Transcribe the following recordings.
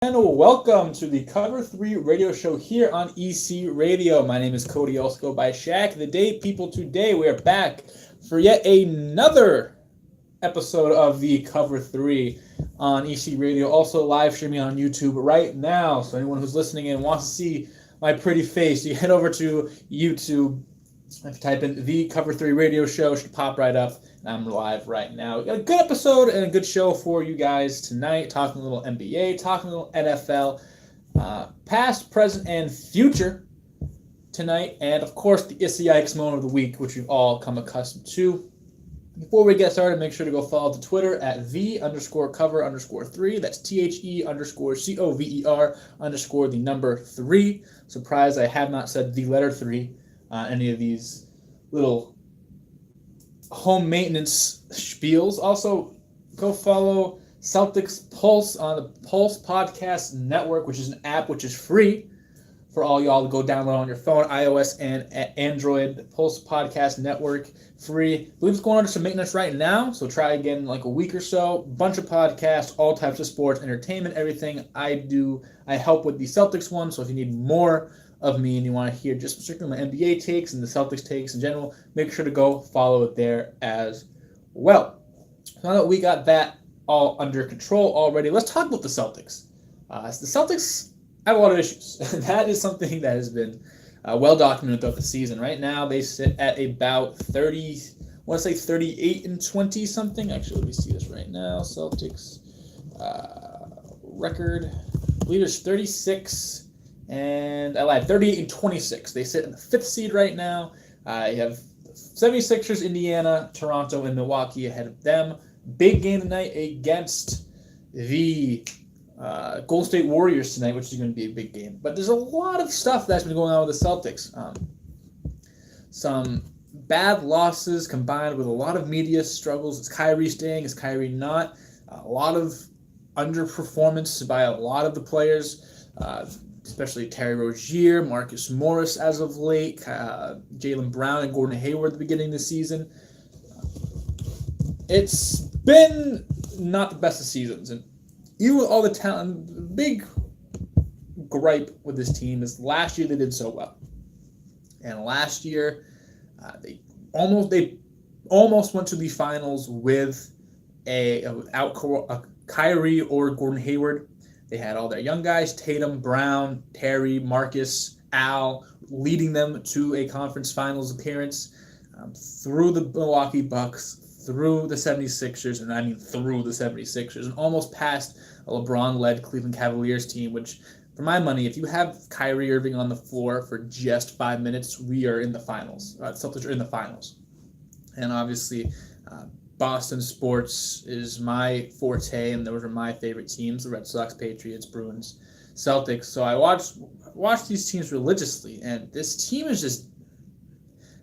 And welcome to the Cover 3 radio show here on EC Radio. My name is Cody, also go by Shaq. The day people today, we are back for yet another episode of the Cover 3 on EC Radio. Also live streaming on YouTube right now. So anyone who's listening and wants to see my pretty face, you head over to YouTube. If you type in the Cover 3 radio show, it should pop right up. I'm live right now. We got a good episode and a good show for you guys tonight. Talking a little NBA, talking a little NFL, past, present, and future tonight. And of course, the Yikes moment of the week, which we've all come accustomed to. Before we get started, make sure to go follow the Twitter at the_cover_3. That's THE_COVER_the number 3. Surprised I have not said the letter 3. Any of these little home maintenance spiels. Also, go follow Celtics Pulse on the Pulse Podcast Network, which is an app which is free for all y'all to go download on your phone, iOS and Android. The Pulse Podcast Network, free. I believe it's going under some maintenance right now, so try again in like a week or so. Bunch of podcasts, all types of sports, entertainment, everything I do. I help with the Celtics one, so if you need more of me and you want to hear just strictly my NBA takes and the Celtics takes in general, make sure to go follow it there as well. So now that we got that all under control already, let's talk about the Celtics. The Celtics have a lot of issues. That is something that has been well documented throughout the season. Right now, they sit at about 38 and 20 something. Actually, let me see this right now. Celtics record, I believe it's 36. And I lied, 38 and 26. They sit in the 5th seed right now. You have 76ers, Indiana, Toronto, and Milwaukee ahead of them. Big game tonight against the Golden State Warriors tonight, which is going to be a big game. But there's a lot of stuff that's been going on with the Celtics. Some bad losses combined with a lot of media struggles. Is Kyrie staying? Is Kyrie not? A lot of underperformance by a lot of the players. Especially Terry Rozier, Marcus Morris as of late, Jaylen Brown and Gordon Hayward at the beginning of the season. It's been not the best of seasons. And even with all the talent, the big gripe with this team is last year they did so well. And last year they almost went to the finals with without Kyrie or Gordon Hayward. They had all their young guys, Tatum, Brown, Terry, Marcus, Al, leading them to a conference finals appearance through the Milwaukee Bucks, through the 76ers, and I mean through the 76ers, and almost past a LeBron-led Cleveland Cavaliers team, which, for my money, if you have Kyrie Irving on the floor for just 5 minutes, we are in the finals. Celtics are in the finals. And obviously, Boston sports is my forte, and those are my favorite teams: the Red Sox, Patriots, Bruins, Celtics. So I watch these teams religiously, and this team is just,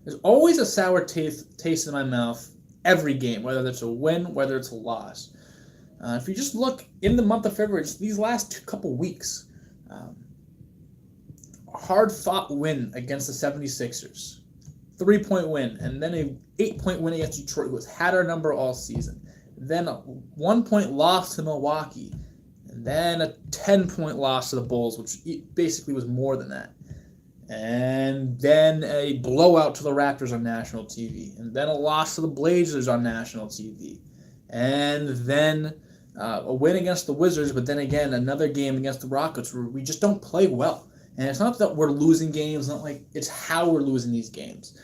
there's always a sour taste in my mouth every game, whether it's a win, whether it's a loss. If you just look in the month of February, it's these last couple weeks, hard-fought win against the 76ers. 3-point win, and then a 8-point win against Detroit, who has had our number all season. Then a 1-point loss to Milwaukee, and then a 10-point loss to the Bulls, which basically was more than that. And then a blowout to the Raptors on national TV, and then a loss to the Blazers on national TV, and then a win against the Wizards, but then again another game against the Rockets where we just don't play well. And it's not that we're losing games, not like it's how we're losing these games.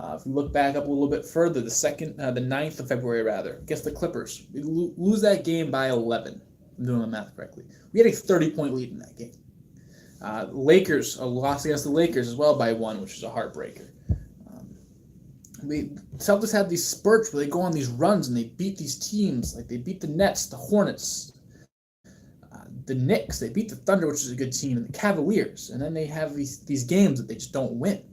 If we look back up a little bit further, the 9th of February, against the Clippers, we lose that game by 11. If I'm doing my math correctly. We had a 30-point lead in that game. Lakers, a loss against the Lakers as well by 1, which is a heartbreaker. Celtics have these spurts where they go on these runs and they beat these teams, like they beat the Nets, the Hornets, the Knicks, they beat the Thunder, which is a good team, and the Cavaliers, and then they have these games that they just don't win.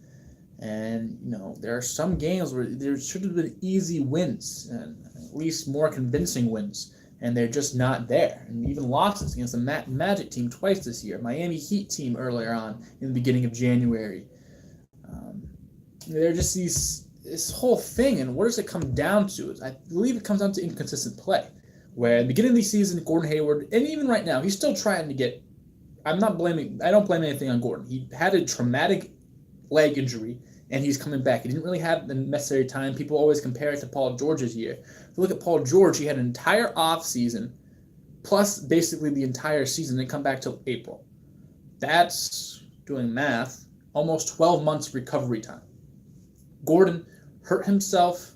And, there are some games where there should have been easy wins, and at least more convincing wins, and they're just not there. And even losses against the Magic team twice this year, Miami Heat team earlier on in the beginning of January. They're just this whole thing, and what does it come down to? I believe it comes down to inconsistent play. Where at the beginning of the season, Gordon Hayward, and even right now, he's still trying to get I don't blame anything on Gordon. He had a traumatic leg injury, and he's coming back. He didn't really have the necessary time. People always compare it to Paul George's year. If you look at Paul George, he had an entire off season, plus basically the entire season, and come back till April. That's, doing math, almost 12 months recovery time. Gordon hurt himself.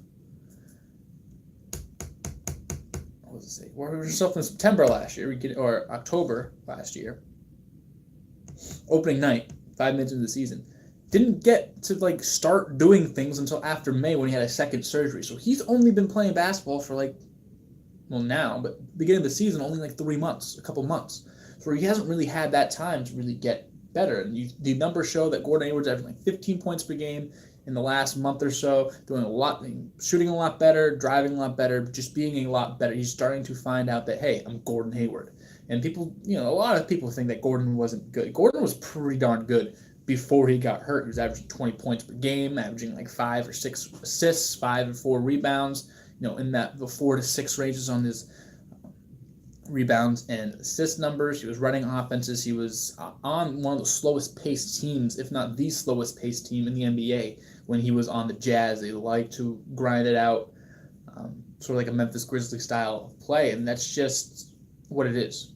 Hurt himself in September last year, or October last year. Opening night, 5 minutes into the season. Didn't get to start doing things until after May when he had a second surgery. So he's only been playing basketball for now, but beginning of the season, only 3 months, a couple months. So he hasn't really had that time to really get better. And the numbers show that Gordon Hayward's averaging 15 points per game in the last month or so, doing a lot, shooting a lot better, driving a lot better, just being a lot better. He's starting to find out that, hey, I'm Gordon Hayward. And people, a lot of people think that Gordon wasn't good. Gordon was pretty darn good before he got hurt. He was averaging 20 points per game, averaging 5 or 6 assists, 5 or 4 rebounds, in the 4 to 6 ranges on his rebounds and assist numbers. He was running offenses. He was on one of the slowest paced teams, if not the slowest paced team in the NBA when he was on the Jazz. They like to grind it out, sort of like a Memphis Grizzlies style of play, and that's just what it is.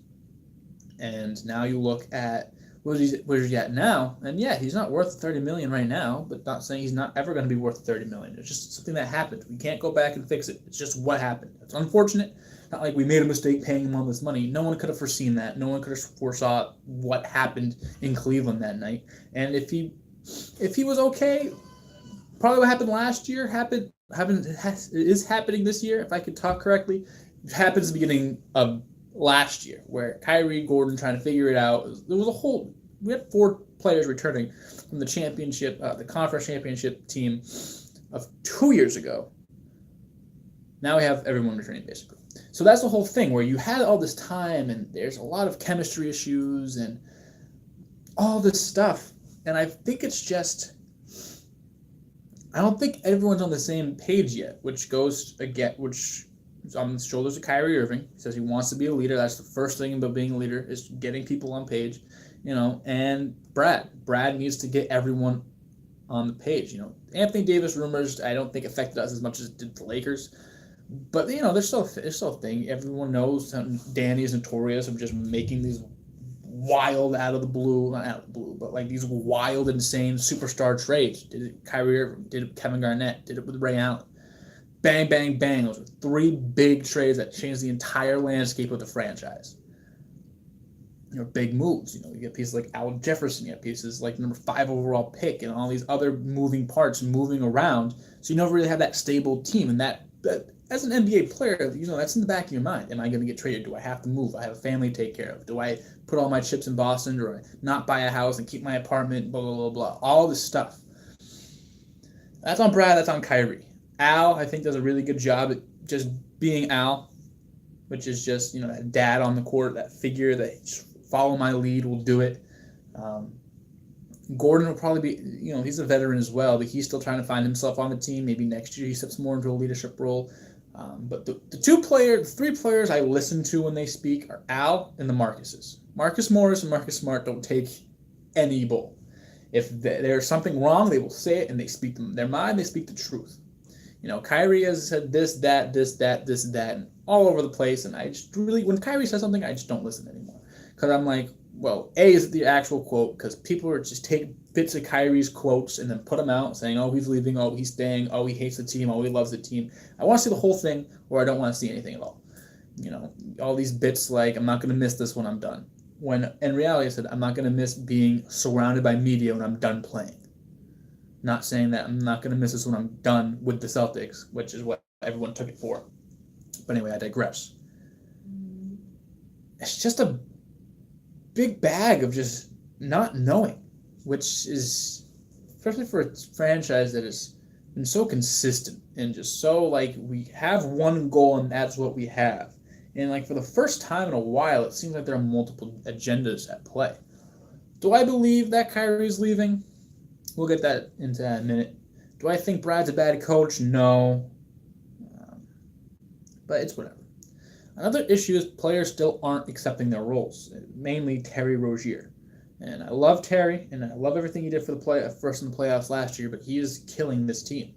And now you look at where he's at now, and yeah, he's not worth $30 million right now, but not saying he's not ever going to be worth $30 million. It's just something that happened. We can't go back and fix it. It's just what happened. It's unfortunate. Not like we made a mistake paying him all this money. No one could have foreseen that. No one could have foresaw what happened in Cleveland that night. And if he was okay, probably what happened last year is happening this year. If I could talk correctly, it happens at the beginning of last year, where Kyrie, Gordon trying to figure it out. We had 4 players returning from the championship, the conference championship team of 2 years ago. Now we have everyone returning, basically. So that's the whole thing, where you had all this time, and there's a lot of chemistry issues and all this stuff. And I think it's just, I don't think everyone's on the same page yet, which is on the shoulders of Kyrie Irving. He says he wants to be a leader. That's the first thing about being a leader, is getting people on page, and Brad. Brad needs to get everyone on the page. Anthony Davis rumors, I don't think affected us as much as it did the Lakers. But, there's still a thing. Everyone knows Danny is notorious of just making these wild not out of the blue, but these wild, insane superstar trades. Did it Kyrie Irving, did it Kevin Garnett, did it with Ray Allen. Bang, bang, bang. Those were 3 big trades that changed the entire landscape of the franchise. Big moves. You get pieces like Al Jefferson. You have pieces like number 5 overall pick and all these other moving parts moving around. So you never really have that stable team. And that as an NBA player, that's in the back of your mind. Am I going to get traded? Do I have to move? I have a family to take care of. Do I put all my chips in Boston? Or not buy a house and keep my apartment? Blah, blah, blah, blah. All this stuff. That's on Brad. That's on Kyrie. Al, I think, does a really good job at just being Al, which is just, that dad on the court, that figure that just follow my lead, will do it. Gordon will probably be, he's a veteran as well, but he's still trying to find himself on the team. Maybe next year he steps more into a leadership role. But the 3 players I listen to when they speak are Al and the Marcuses. Marcus Morris and Marcus Smart don't take any bull. If there's something wrong, they will say it, and they speak their mind, they speak the truth. Kyrie has said this, that, and all over the place, and I just really, when Kyrie says something, I just don't listen anymore. Because I'm like, well, A, is it the actual quote? Because people are just take bits of Kyrie's quotes and then put them out saying, oh, he's leaving, oh, he's staying, oh, he hates the team, oh, he loves the team. I want to see the whole thing, or I don't want to see anything at all. All these bits like, I'm not going to miss this when I'm done. When in reality, I said, I'm not going to miss being surrounded by media when I'm done playing. Not saying that I'm not going to miss this when I'm done with the Celtics, which is what everyone took it for. But anyway, I digress. It's just a big bag of just not knowing, which is, especially for a franchise that has been so consistent and just so we have one goal and that's what we have. And for the first time in a while, it seems like there are multiple agendas at play. Do I believe that Kyrie's leaving? We'll get that into that in a minute. Do I think Brad's a bad coach? No. But it's whatever. Another issue is players still aren't accepting their roles, mainly Terry Rozier. And I love Terry, and I love everything he did for first in the playoffs last year, but he is killing this team.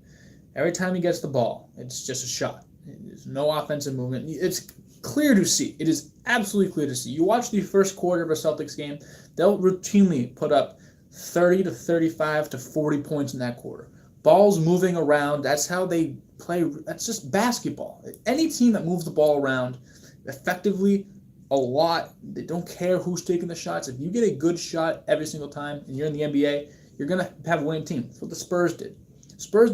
Every time he gets the ball, it's just a shot. There's no offensive movement. It's clear to see. It is absolutely clear to see. You watch the first quarter of a Celtics game, they'll routinely put up 30 to 35 to 40 points in that quarter. Balls moving around, that's how they play. That's just basketball. Any team that moves the ball around effectively a lot, they don't care who's taking the shots. If you get a good shot every single time and you're in the NBA, you're going to have a winning team. That's what the Spurs did. Spurs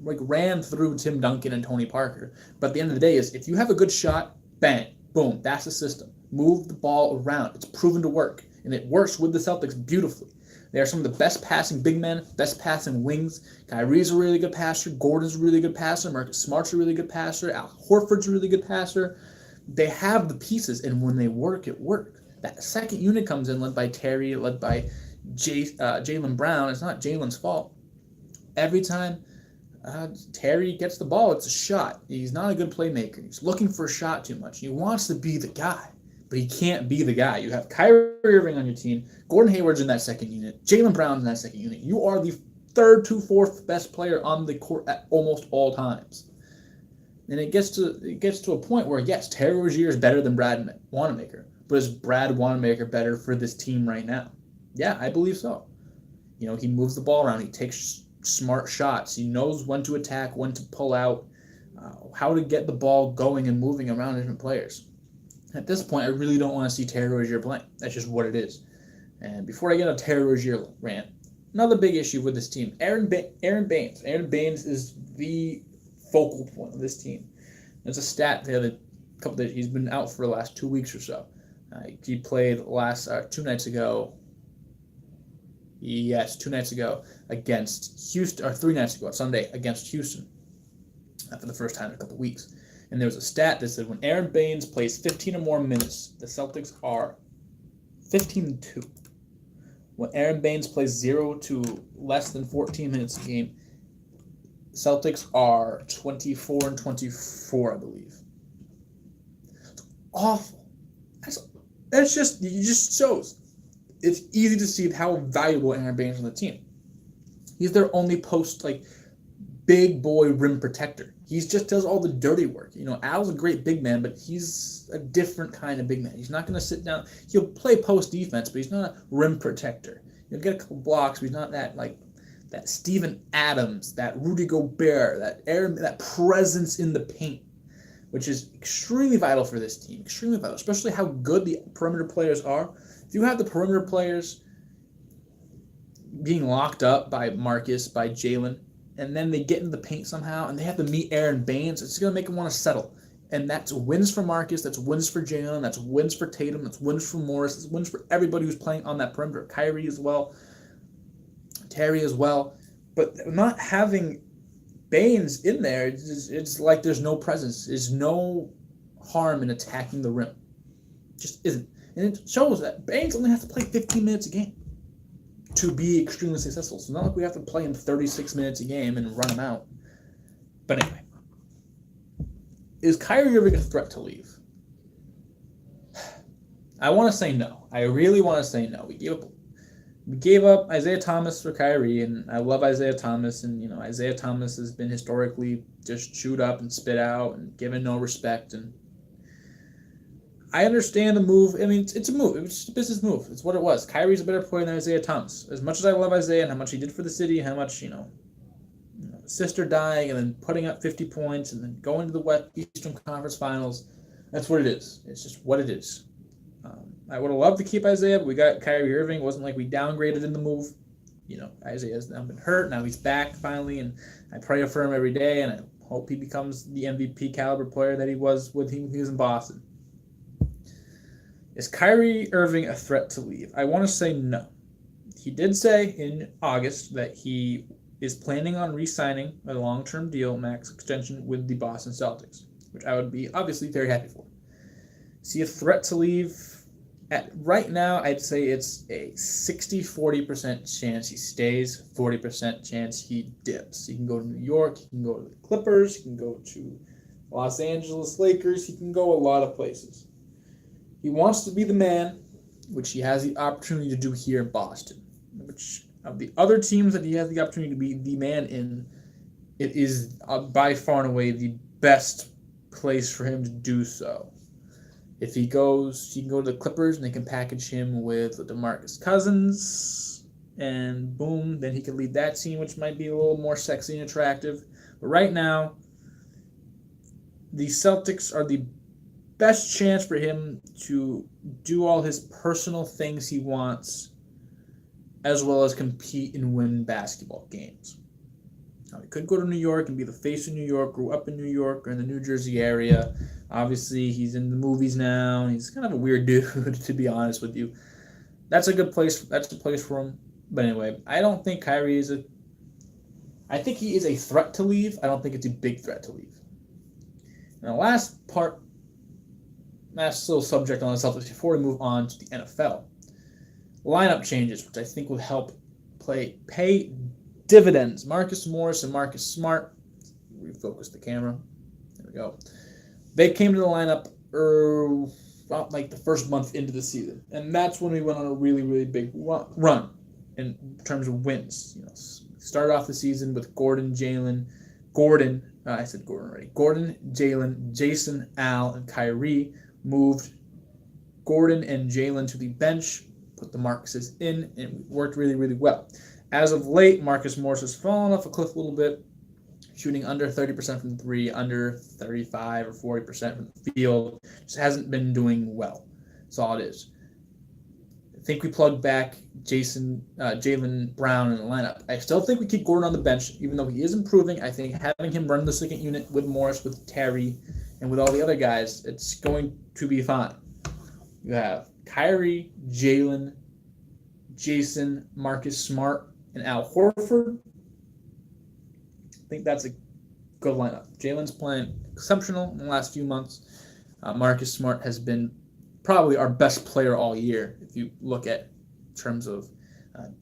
ran through Tim Duncan and Tony Parker. But at the end of the day is if you have a good shot, bang, boom, that's the system. Move the ball around. It's proven to work. And it works with the Celtics beautifully. They are some of the best passing big men, best passing wings. Kyrie's a really good passer. Gordon's a really good passer. Marcus Smart's a really good passer. Al Horford's a really good passer. They have the pieces, and when they work, it works. That second unit comes in, led by Terry, led by Jaylen Brown. It's not Jaylen's fault. Every time Terry gets the ball, it's a shot. He's not a good playmaker. He's looking for a shot too much. He wants to be the guy, but he can't be the guy. You have Kyrie Irving on your team. Gordon Hayward's in that second unit. Jaylen Brown's in that second unit. You are the third to fourth best player on the court at almost all times. And it gets to a point where, yes, Terry Rozier is better than Brad Wanamaker, but is Brad Wanamaker better for this team right now? Yeah, I believe so. He moves the ball around. He takes smart shots. He knows when to attack, when to pull out, how to get the ball going and moving around different players. At this point, I really don't want to see Terry Rozier playing. That's just what it is. And before I get on Terry Rozier rant, another big issue with this team, Aaron Baines. Aaron Baines is the focal point of this team. There's a stat there that he's been out for the last 2 weeks or so. He played 2 nights ago. Yes, 2 nights ago against Houston, or 3 nights ago, Sunday against Houston, for the first time in a couple weeks. And there was a stat that said when Aaron Baines plays 15 or more minutes, the Celtics are 15-2. When Aaron Baines plays 0 to less than 14 minutes a game, Celtics are 24-24, I believe. It's awful. It just shows. It's easy to see how valuable Aaron Baines is on the team. He's their only big boy rim protector. He just does all the dirty work. Al's a great big man, but he's a different kind of big man. He's not going to sit down. He'll play post defense, but he's not a rim protector. He'll get a couple blocks, but he's not that Steven Adams, that Rudy Gobert, that presence in the paint, which is extremely vital for this team. Extremely vital, especially how good the perimeter players are. If you have the perimeter players being locked up by Marcus, by Jaylen, and then they get into the paint somehow, and they have to meet Aaron Baines, it's going to make them want to settle. And that's wins for Marcus, that's wins for Jaylen, that's wins for Tatum, that's wins for Morris, that's wins for everybody who's playing on that perimeter. Kyrie as well, Terry as well. But not having Baines in there, it's like there's no presence. There's no harm in attacking the rim. Just isn't. And it shows that Baines only has to play 15 minutes a game to be extremely successful. So not like we have to play him 36 minutes a game and run him out. But anyway, is Kyrie Irving a threat to leave? I want to say no. I really want to say no. We gave up Isaiah Thomas for Kyrie, and I love Isaiah Thomas. And Isaiah Thomas has been historically just chewed up and spit out and given no respect. And I understand the move. I mean, it's a move. It was just a business move. It's what it was. Kyrie's a better player than Isaiah Thomas. As much as I love Isaiah and how much he did for the city, how much, sister dying and then putting up 50 points and then going to the Eastern Conference Finals, that's what it is. It's just what it is. I would have loved to keep Isaiah, but we got Kyrie Irving. It wasn't like we downgraded in the move. Isaiah's now been hurt. Now he's back finally, and I pray for him every day, and I hope he becomes the MVP caliber player that he was when he was in Boston. Is Kyrie Irving a threat to leave? I want to say no. He did say in August that he is planning on re-signing a long-term deal, max extension, with the Boston Celtics, which I would be obviously very happy for. Is he a threat to leave? Right now, I'd say it's a 60-40% chance he stays, 40% chance he dips. He can go to New York, he can go to the Clippers, he can go to Los Angeles Lakers, he can go a lot of places. He wants to be the man, which he has the opportunity to do here in Boston. Which of the other teams that he has the opportunity to be the man in, it is by far and away the best place for him to do so. If he goes, he can go to the Clippers and they can package him with DeMarcus Cousins, and boom, then he can lead that team, which might be a little more sexy and attractive. But right now, the Celtics are the best chance for him to do all his personal things he wants, as well as compete and win basketball games. Now, he could go to New York and be the face of New York, grew up in New York or in the New Jersey area. Obviously, he's in the movies now, and he's kind of a weird dude, to be honest with you. That's a good place. That's the place for him. But anyway, I don't think Kyrie is a... I think he is a threat to leave. I don't think it's a big threat to leave. Now, last little subject on the Celtics before we move on to the NFL. Lineup changes, which I think will help pay dividends. Marcus Morris and Marcus Smart. Refocus the camera. There we go. They came to the lineup about like the first month into the season, and that's when we went on a really, really big run in terms of wins. Started off the season with Gordon, Jalen, Jason, Al, and Kyrie. Moved Gordon and Jalen to the bench, put the Marcuses in, and it worked really, really well. As of late, Marcus Morris has fallen off a cliff a little bit, shooting under 30% from the three, under 35 or 40% from the field. Just hasn't been doing well. That's all it is. I think we plugged back Jaylen Brown in the lineup. I still think we keep Gordon on the bench, even though he is improving. I think having him run the second unit with Morris, with Terry, and with all the other guys, it's going to be fine. You have Kyrie, Jalen, Jason, Marcus Smart, and Al Horford. I think that's a good lineup. Jalen's playing exceptional in the last few months. Marcus Smart has been probably our best player all year, if you look at terms of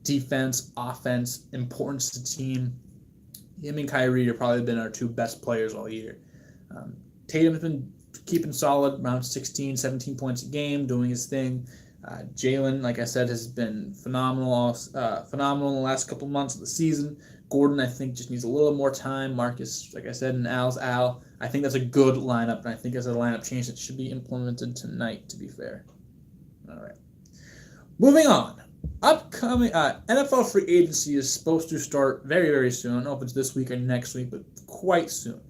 defense, offense, importance to the team. Him and Kyrie have probably been our two best players all year. Tatum has been keeping solid, around 16, 17 points a game, doing his thing. Jalen, like I said, has been phenomenal in the last couple months of the season. Gordon, I think, just needs a little more time. Marcus, like I said, and Al's Al. I think that's a good lineup, and I think that's a lineup change that should be implemented tonight, to be fair. All right. Moving on. Upcoming NFL free agency is supposed to start very, very soon. I don't know if it's this week or next week, but quite soon.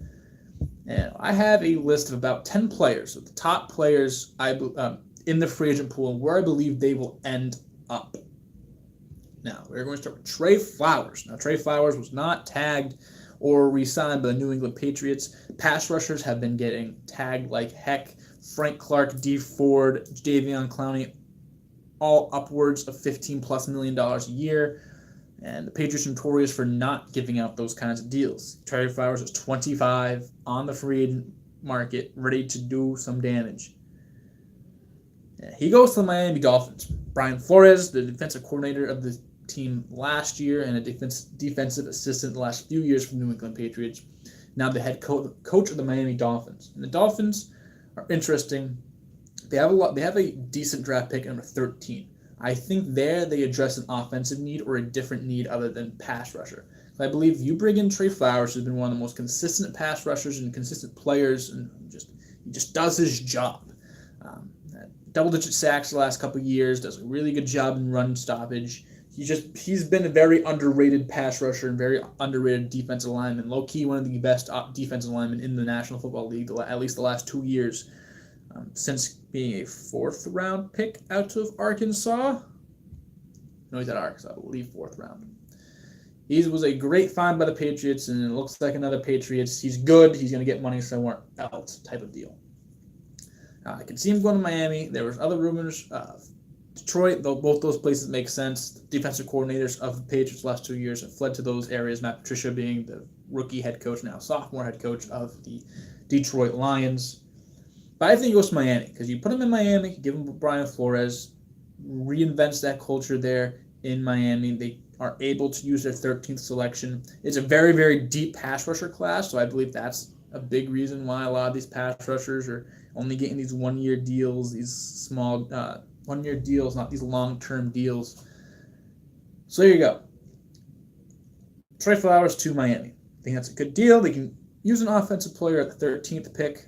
And I have a list of about 10 players, of the top players in the free agent pool, and where I believe they will end up. Now, we're going to start with Trey Flowers. Now, Trey Flowers was not tagged or re-signed by the New England Patriots. Pass rushers have been getting tagged like heck. Frank Clark, D. Ford, Jadeveon Clowney, all upwards of $15+ million a year. And the Patriots are notorious for not giving out those kinds of deals. Trey Flowers is 25, on the free agent market, ready to do some damage. Yeah, he goes to the Miami Dolphins. Brian Flores, the defensive coordinator of the team last year and a defensive assistant the last few years for the New England Patriots, now the head coach of the Miami Dolphins. And the Dolphins are interesting. They have a decent draft pick, number 13. I think there they address an offensive need or a different need other than pass rusher. I believe you bring in Trey Flowers, who's been one of the most consistent pass rushers and consistent players, and he just does his job. Double-digit sacks the last couple of years, does a really good job in run stoppage. He's been a very underrated pass rusher and very underrated defensive lineman. Low-key, one of the best defensive linemen in the National Football League, at least the last 2 years, since being a 4th-round pick out of Arkansas. No, he's at Arkansas, I believe 4th round. He was a great find by the Patriots, and it looks like another Patriots. He's good. He's going to get money somewhere else type of deal. I can see him going to Miami. There was other rumors. Detroit, though both those places make sense. The defensive coordinators of the Patriots the last 2 years have fled to those areas, Matt Patricia being the rookie head coach, now sophomore head coach of the Detroit Lions. But I think he goes to Miami because you put him in Miami, give him Brian Flores, reinvents that culture there in Miami. They are able to use their 13th selection. It's a very, very deep pass rusher class, so I believe that's a big reason why a lot of these pass rushers are only getting these 1-year deals, these small 1-year deals, not these long-term deals. So there you go. Trey Flowers to Miami. I think that's a good deal. They can use an offensive player at the 13th pick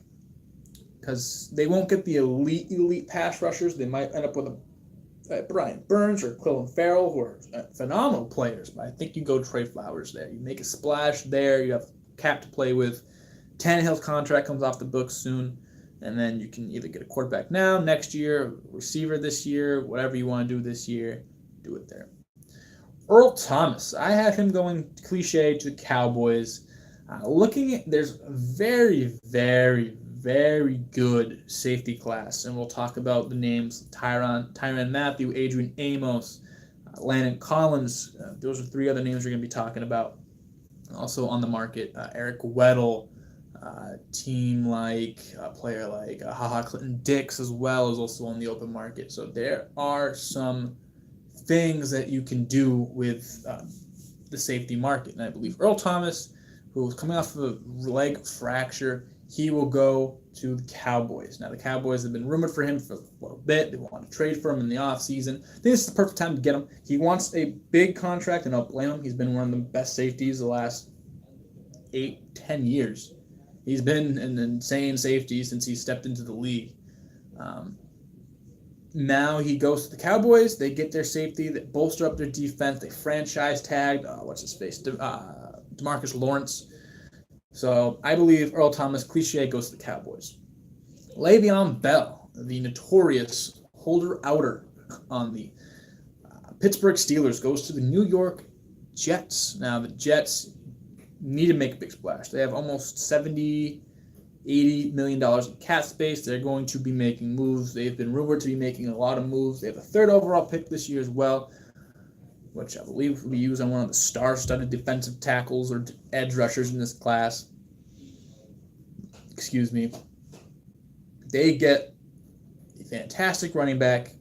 because they won't get the elite pass rushers. They might end up with a Brian Burns or Clelin Ferrell, who are phenomenal players. But I think you go Trey Flowers there. You make a splash there. You have cap to play with. Tannehill's contract comes off the books soon. And then you can either get a quarterback now, next year, receiver this year, whatever you want to do this year, do it there. Earl Thomas, I have him going cliche to the Cowboys. Looking at, there's a very, very, very good safety class, and we'll talk about the names: Tyrann Mathieu, Adrian Amos, Landon Collins. Those are 3 other names we're going to be talking about. Also on the market, Eric Weddle, team like a player like HaHa Clinton-Dix as well is also on the open market. So there are some things that you can do with the safety market. And I believe Earl Thomas, who is coming off of a leg fracture, he will go to the Cowboys. Now, the Cowboys have been rumored for him for a little bit. They want to trade for him in the offseason. I think this is the perfect time to get him. He wants a big contract, and I don't blame him. He's been one of the best safeties the last 8-10 years. He's been an insane safety since he stepped into the league. Now he goes to the Cowboys. They get their safety. They bolster up their defense. They franchise tagged, DeMarcus Lawrence. So I believe Earl Thomas, cliche, goes to the Cowboys. Le'Veon Bell, the notorious holder-outer on the Pittsburgh Steelers, goes to the New York Jets. Now the Jets need to make a big splash. They have almost $70-80 million in cap space. They're going to be making moves. They've been rumored to be making a lot of moves. They have a 3rd overall pick this year as well, which I believe will be used on one of the star-studded defensive tackles or edge rushers in this class. Excuse me. They get a fantastic running back.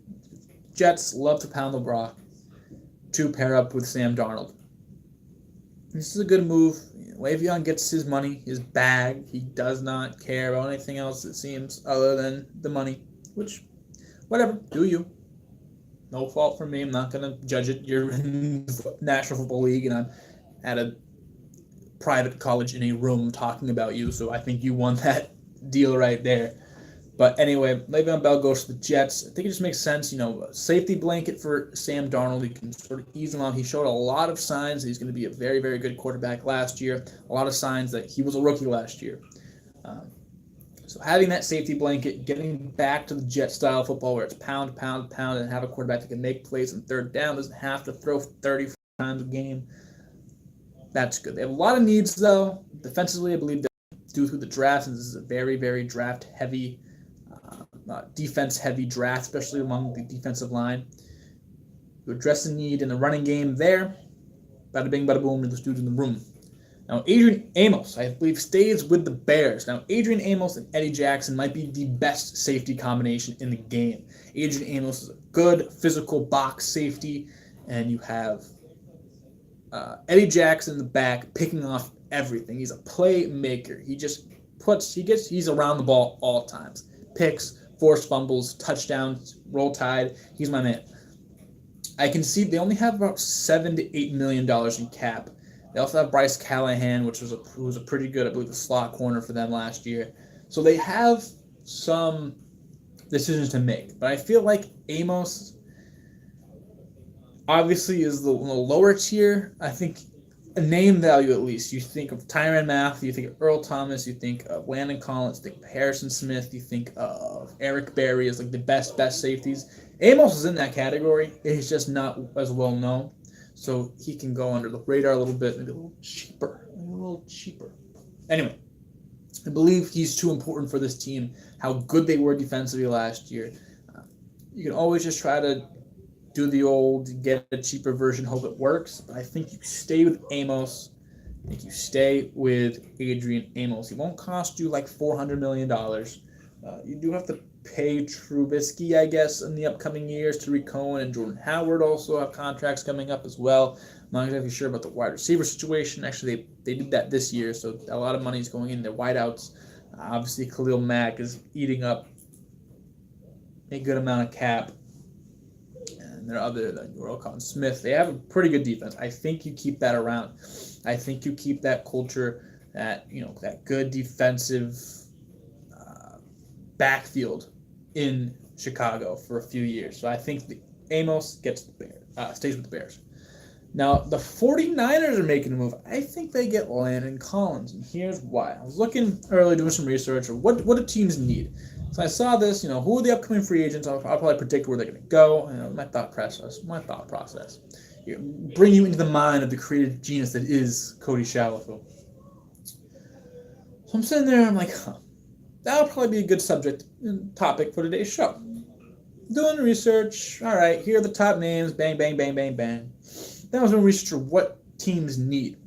Jets love to pound the rock to pair up with Sam Darnold. This is a good move. Le'Veon gets his money, his bag. He does not care about anything else, it seems, other than the money, which, whatever, do you. No fault from me. I'm not going to judge it. You're in the National Football League, and I'm at a private college in a room talking about you, so I think you won that deal right there. But anyway, Le'Veon Bell goes to the Jets. I think it just makes sense, a safety blanket for Sam Darnold. He can sort of ease him out. He showed a lot of signs that he's going to be a very, very good quarterback last year. A lot of signs that he was a rookie last year. So having that safety blanket, getting back to the Jet-style football where it's pound, and have a quarterback that can make plays on 3rd down, doesn't have to throw 30 times a game. That's good. They have a lot of needs, though. Defensively, I believe they're due through the draft, and this is a very, very draft-heavy, defense-heavy draft, especially among the defensive line. You address the need in the running game there. Bada bing, bada boom, and those dudes in the room. Now, Adrian Amos, I believe, stays with the Bears. Now, Adrian Amos and Eddie Jackson might be the best safety combination in the game. Adrian Amos is a good physical box safety, and you have Eddie Jackson in the back picking off everything. He's a playmaker. He's around the ball all times. Picks, forced fumbles, touchdowns, roll tide. He's my man. I can see they only have about $7 to $8 million in cap. They also have Bryce Callahan, who was a pretty good, I believe, a slot corner for them last year. So they have some decisions to make. But I feel like Amos obviously is the lower tier. I think a name value at least. You think of Tyrann Mathieu, you think of Earl Thomas, you think of Landon Collins, you think of Harrison Smith, you think of Eric Berry as like the best safeties. Amos is in that category. He's just not as well known. So he can go under the radar a little bit, maybe a little cheaper. Anyway, I believe he's too important for this team, how good they were defensively last year. You can always just try to do the old, get a cheaper version, hope it works. But I think you stay with Amos. I think you stay with Adrian Amos. He won't cost you like $400 million. You do have to pay Trubisky, I guess, in the upcoming years. Tariq Cohen and Jordan Howard also have contracts coming up as well. I'm not exactly sure about the wide receiver situation. Actually, they did that this year, so a lot of money is going in their wideouts. Obviously, Khalil Mack is eating up a good amount of cap. And there are other than Roquan Smith. They have a pretty good defense. I think you keep that around. I think you keep that culture, that good defensive backfield in Chicago for a few years. So I think Amos gets the Bears, stays with the Bears. Now, the 49ers are making a move. I think they get Landon Collins, and here's why. I was looking earlier, doing some research of what do teams need. So I saw this, who are the upcoming free agents? I'll probably predict where they're going to go. My thought process. Bring you into the mind of the creative genius that is Cody Shallow. So I'm sitting there, I'm like, that'll probably be a good topic for today's show. Doing research, all right, here are the top names, bang, bang, bang, bang, bang. Then I was doing research of what teams need.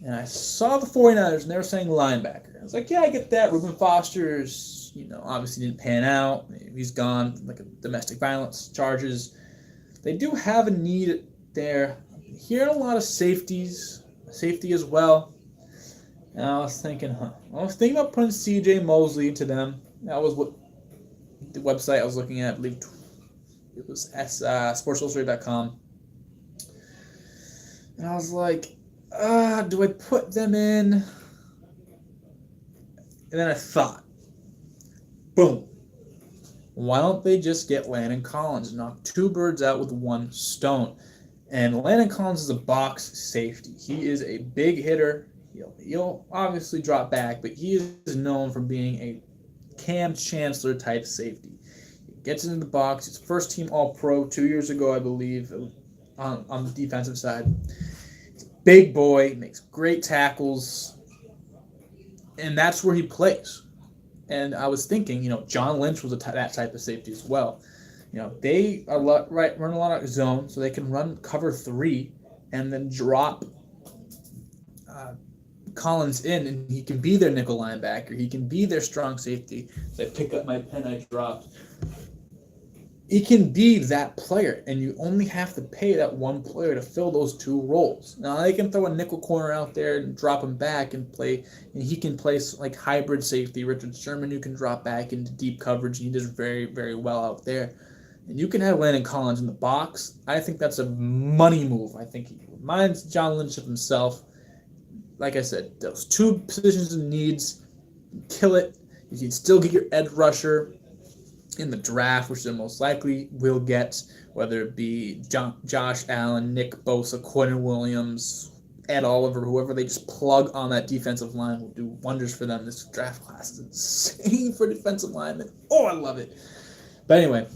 And I saw the 49ers, and they were saying linebacker. I was like, yeah, I get that. Reuben Foster's, obviously didn't pan out. He's gone, like domestic violence charges. They do have a need there. I'm hearing a lot of safety as well. And I was thinking about putting C.J. Mosley into them. That was what the website I was looking at. I believe it was sportsillustrated.com. And I was like, do I put them in? And then I thought, boom. Why don't they just get Landon Collins and knock two birds out with one stone? And Landon Collins is a box safety. He is a big hitter. He'll obviously drop back, but he is known for being a Cam Chancellor type safety. He gets into the box. He's first team All-Pro 2 years ago, I believe, on the defensive side. He's a big boy, makes great tackles, and that's where he plays. And I was thinking, John Lynch was that type of safety as well. They run a lot of zone, so they can run cover 3 and then drop Collins in, and he can be their nickel linebacker. He can be their strong safety. So I pick up my pen I dropped. He can be that player, and you only have to pay that one player to fill those two roles. Now, they can throw a nickel corner out there and drop him back and play, and he can play like hybrid safety. Richard Sherman, who can drop back into deep coverage, and he does very, very well out there. And you can have Landon Collins in the box. I think that's a money move. I think he reminds John Lynch of himself. Like I said, those two positions and needs, kill it. You can still get your edge rusher in the draft, which they most likely will get, whether it be Josh Allen, Nick Bosa, Quentin Williams, Ed Oliver, whoever they just plug on that defensive line will do wonders for them. This draft class is insane for defensive linemen. Oh, I love it. But anyway,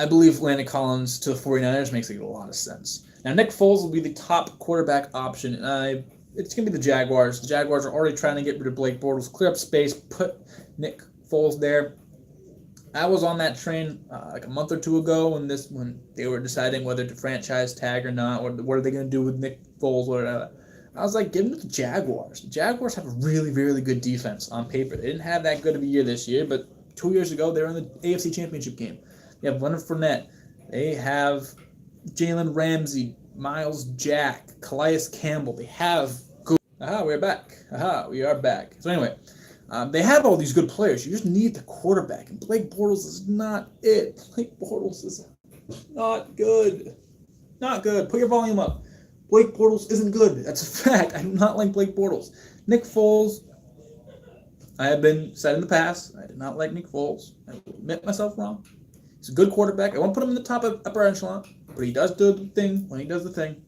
I believe Landon Collins to the 49ers makes a lot of sense. Now, Nick Foles will be the top quarterback option, and it's going to be the Jaguars. The Jaguars are already trying to get rid of Blake Bortles, clear up space, put Nick Foles there. I was on that train like a month or two ago when they were deciding whether to franchise tag or not, or what are they going to do with Nick Foles, or I was like, give him to the Jaguars. The Jaguars have a really, really good defense on paper. They didn't have that good of a year this year, but 2 years ago they were in the AFC Championship game. They have Leonard Fournette. They have Jalen Ramsey, Miles Jack, Calais Campbell. They have good. We're back. We are back. So anyway, they have all these good players. You just need the quarterback, and Blake Bortles is not it. Blake Bortles is not good. Not good. Put your volume up. Blake Bortles isn't good. That's a fact. I do not like Blake Bortles. Nick Foles, I have been said in the past, I did not like Nick Foles. I will admit myself wrong. He's a good quarterback. I won't put him in the top of upper echelon, but he does do the thing when he does the thing.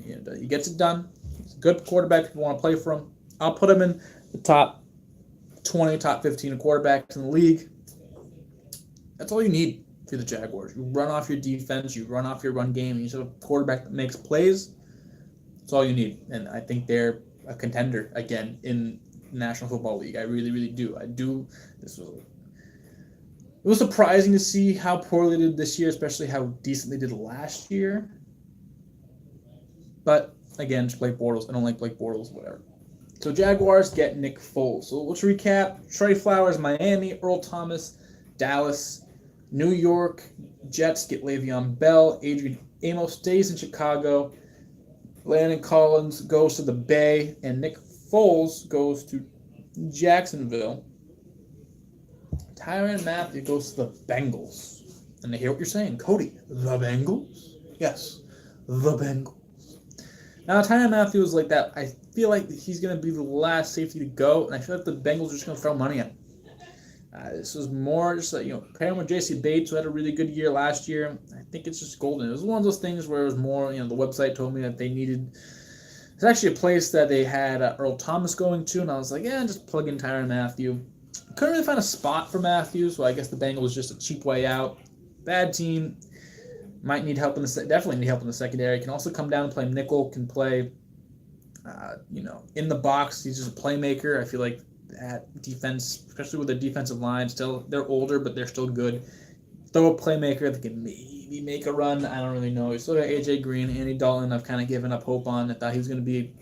And he gets it done. He's a good quarterback if you want to play for him. I'll put him in the top 20, top 15 quarterbacks in the league. That's all you need for the Jaguars. You run off your defense, you run off your run game, and you just have a quarterback that makes plays. That's all you need. And I think they're a contender again in the National Football League. I really, really do. It was surprising to see how poorly they did this year, especially how decent they did last year. But, again, it's Blake Bortles. I don't like Blake Bortles, whatever. So Jaguars get Nick Foles. So let's recap. Trey Flowers, Miami. Earl Thomas, Dallas. New York Jets get Le'Veon Bell. Adrian Amos stays in Chicago. Landon Collins goes to the Bay. And Nick Foles goes to Jacksonville. Tyrann Mathieu goes to the Bengals. And I hear what you're saying. Cody, the Bengals? Yes, the Bengals. Now, Tyrann Mathieu is like that. I feel like he's going to be the last safety to go, and I feel like the Bengals are just going to throw money at him. This was more just like, pairing with J.C. Bates, who had a really good year last year. I think it's just golden. It was one of those things where it was more, the website told me that they needed. It's actually a place that they had Earl Thomas going to, and I was like, just plug in Tyrann Mathieu. Couldn't really find a spot for Mathieu, so I guess the Bengals was just a cheap way out. Bad team. Might need help definitely need help in the secondary. Can also come down and play nickel. Can play, in the box. He's just a playmaker. I feel like that defense, especially with the defensive line, still they're older, but they're still good. Throw a playmaker that can maybe make a run. I don't really know. You still got AJ Green, Andy Dalton. I've kind of given up hope on. I thought he was going to be.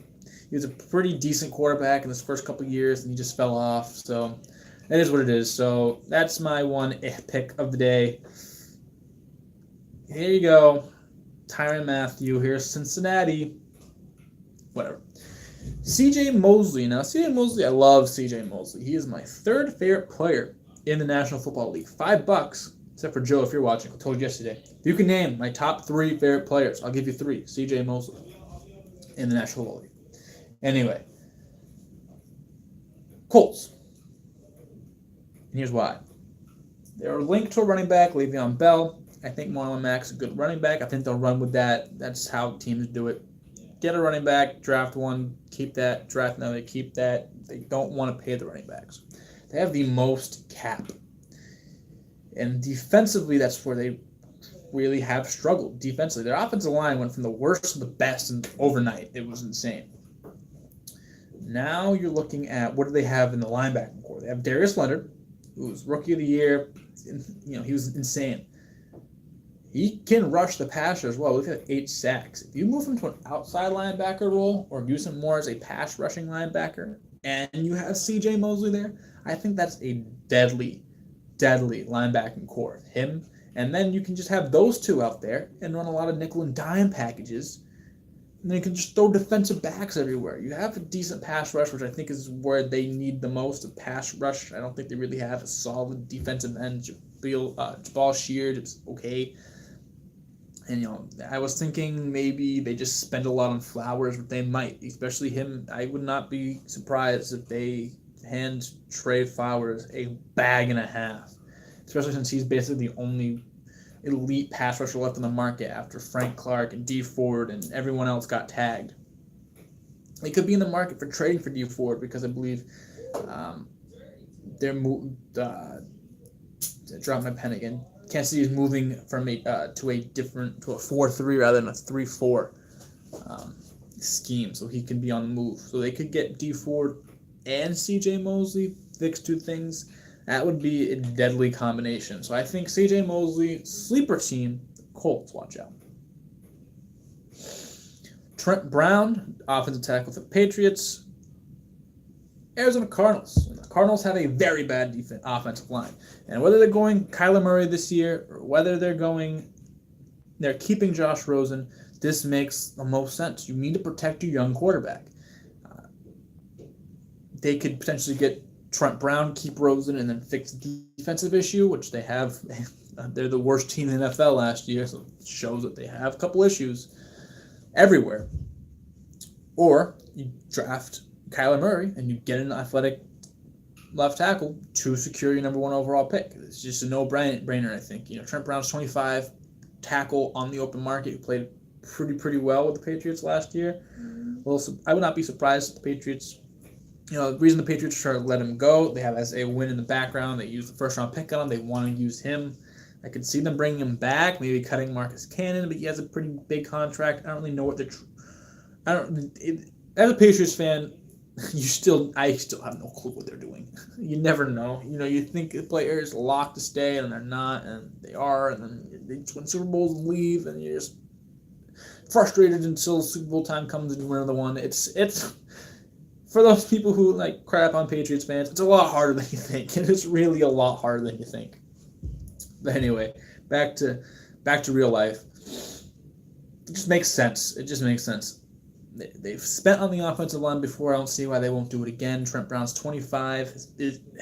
He was a pretty decent quarterback in his first couple of years, and he just fell off. So that is what it is. So that's my one pick of the day. Here you go. Tyrann Mathieu. Here's Cincinnati. Whatever. C.J. Mosley. Now, C.J. Mosley, I love C.J. Mosley. He is my third favorite player in the National Football League. $5, except for Joe, if you're watching. I told you yesterday. If you can name my top 3 favorite players, I'll give you 3. C.J. Mosley in the National Football League. Anyway. Colts. And here's why. They're linked to a running back, Le'Veon Bell. I think Marlon Mack's a good running back. I think they'll run with that. That's how teams do it. Get a running back, draft one, keep that, draft another, keep that. They don't want to pay the running backs. They have the most cap. And defensively, that's where they really have struggled. Defensively, their offensive line went from the worst to the best overnight. It was insane. Now you're looking at what do they have in the linebacking core. They have Darius Leonard, who was Rookie of the Year. He was insane. He can rush the passer as well. Look at 8 sacks. If you move him to an outside linebacker role or use him more as a pass rushing linebacker and you have C.J. Mosley there, I think that's a deadly linebacking core. Him, and then you can just have those two out there and run a lot of nickel and dime packages. And then you can just throw defensive backs everywhere. You have a decent pass rush, which I think is where they need the most of pass rush. I don't think they really have a solid defensive end. Jabal Sheard, it's okay. And, I was thinking maybe they just spend a lot on Flowers, but they might, especially him. I would not be surprised if they hand Trey Flowers a bag and a half, especially since he's basically the only elite pass rusher left in the market after Frank Clark and Dee Ford and everyone else got tagged. They could be in the market for trading for Dee Ford because I believe they're drop my pen again. Kansas City is moving from to a 4-3 rather than a 3-4 scheme, so he can be on the move. So they could get Dee Ford and C.J. Mosley, fix 2 things. That would be a deadly combination. So I think C.J. Mosley, sleeper team, Colts, watch out. Trent Brown, offensive tackle for the Patriots. Arizona Cardinals. The Cardinals have a very bad offensive line. And whether they're going Kyler Murray this year or whether they're keeping Josh Rosen, this makes the most sense. You need to protect your young quarterback. They could potentially get Trent Brown, keep Rosen, and then fix the defensive issue, which they have. They're the worst team in the NFL last year, so it shows that they have a couple issues everywhere. Or you draft Kyler Murray and you get an athletic left tackle to secure your number 1 overall pick. It's just a no-brainer, I think. Trent Brown's 25, tackle on the open market, who played pretty well with the Patriots last year. Well, I would not be surprised if the Patriots, the reason the Patriots try to let him go, they have as a win in the background. They use the first-round pick on him. They want to use him. I could see them bringing him back, maybe cutting Marcus Cannon, but he has a pretty big contract. I don't really know what they're. As a Patriots fan, I still have no clue what they're doing. You never know. You think the player is locked to stay, and they're not, and they are, and then they just win Super Bowls and leave, and you're just frustrated until Super Bowl time comes and you win another one. It's for those people who like crap on Patriots fans, it's a lot harder than you think. It is really a lot harder than you think. But anyway, back to real life. It just makes sense. It just makes sense. They've spent on the offensive line before. I don't see why they won't do it again. Trent Brown's 25.